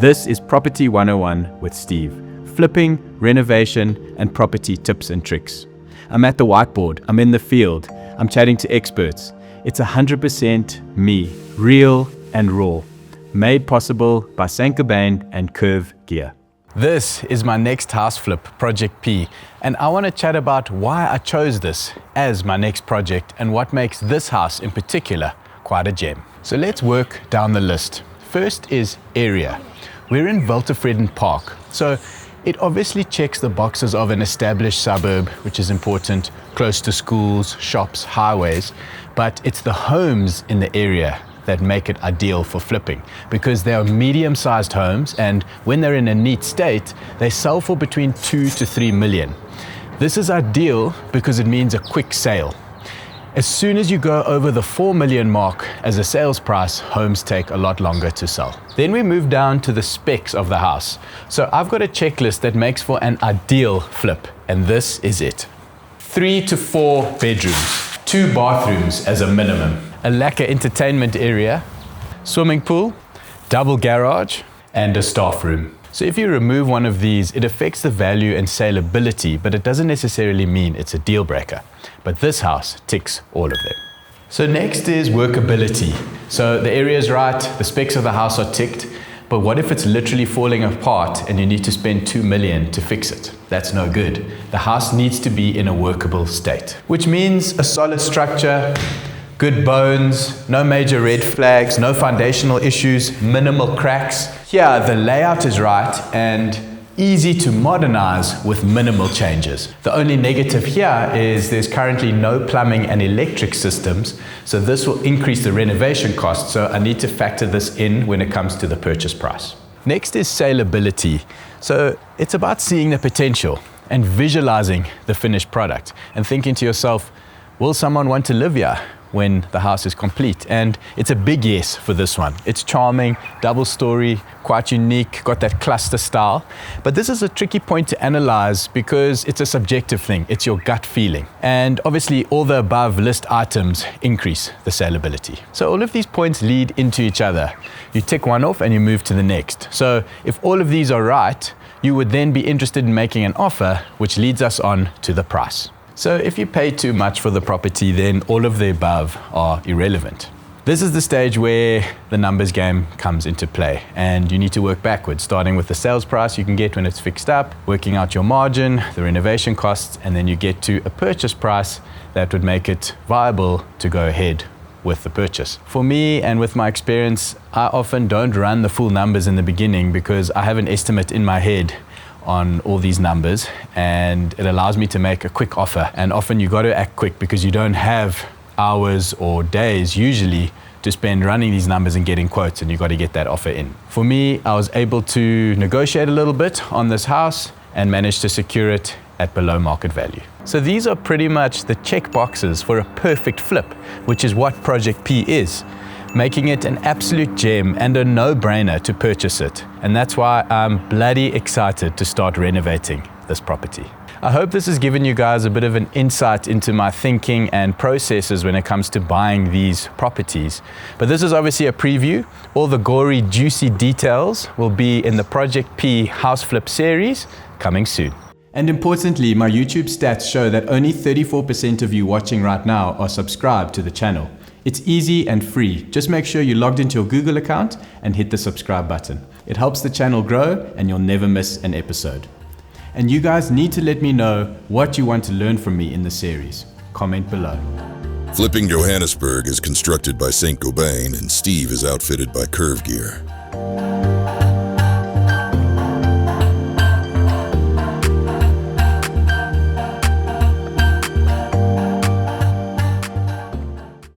This is Property 101 with Steve. Flipping, renovation, and property tips and tricks. I'm at the whiteboard, I'm in the field, I'm chatting to experts. It's 100% me, real and raw. Made possible by Saint-Gobain and Curve Gear. This is my next house flip, Project P, and I want to chat about why I chose this as my next project and what makes this house in particular quite a gem. So let's work down the list. First is area. We're in Weltevreden Park, so it obviously checks the boxes of an established suburb, which is important, close to schools, shops, highways, but it's the homes in the area that make it ideal for flipping, because they are medium-sized homes, and when they're in a neat state, they sell for between 2 to 3 million. This is ideal because it means a quick sale. As soon as you go over the 4 million mark as a sales price, homes take a lot longer to sell. Then we move down to the specs of the house. So I've got a checklist that makes for an ideal flip, and this is it. 3 to 4 bedrooms, 2 bathrooms as a minimum, a lacquer entertainment area, swimming pool, double garage, and a staff room. So if you remove one of these, it affects the value and saleability, but it doesn't necessarily mean it's a deal breaker. But this house ticks all of them. So next is workability. So the area is right, the specs of the house are ticked, but what if it's literally falling apart and you need to spend 2 million to fix it? That's no good. The house needs to be in a workable state, which means a solid structure, good bones, no major red flags, no foundational issues, minimal cracks. Here, the layout is right and easy to modernize with minimal changes. The only negative here is there's currently no plumbing and electric systems, so this will increase the renovation cost, so I need to factor this in when it comes to the purchase price. Next is saleability. So it's about seeing the potential and visualizing the finished product and thinking to yourself, will someone want to live here when the house is complete? And it's a big yes for this one. It's charming, double story, quite unique, got that cluster style. But this is a tricky point to analyze because it's a subjective thing. It's your gut feeling. And obviously all the above list items increase the saleability. So all of these points lead into each other. You tick one off and you move to the next. So if all of these are right, you would then be interested in making an offer, which leads us on to the price. So if you pay too much for the property, then all of the above are irrelevant. This is the stage where the numbers game comes into play, and you need to work backwards, starting with the sales price you can get when it's fixed up, working out your margin, the renovation costs, and then you get to a purchase price that would make it viable to go ahead with the purchase. For me, and with my experience, I often don't run the full numbers in the beginning because I have an estimate in my head on all these numbers, and it allows me to make a quick offer. And often you got to act quick because you don't have hours or days usually to spend running these numbers and getting quotes, and you got to get that offer in. For me, I was able to negotiate a little bit on this house and managed to secure it at below market value. So these are pretty much the check boxes for a perfect flip, which is what Project P is, making it an absolute gem and a no-brainer to purchase it. And that's why I'm bloody excited to start renovating this property. I hope this has given you guys a bit of an insight into my thinking and processes when it comes to buying these properties. But this is obviously a preview. All the gory, juicy details will be in the Project P House Flip series coming soon. And importantly, my YouTube stats show that only 34% of you watching right now are subscribed to the channel. It's easy and free. Just make sure you logged into your Google account and hit the subscribe button. It helps the channel grow and you'll never miss an episode. And you guys need to let me know what you want to learn from me in the series. Comment below. Flipping Johannesburg is constructed by Saint-Gobain and Steve is outfitted by Curve Gear.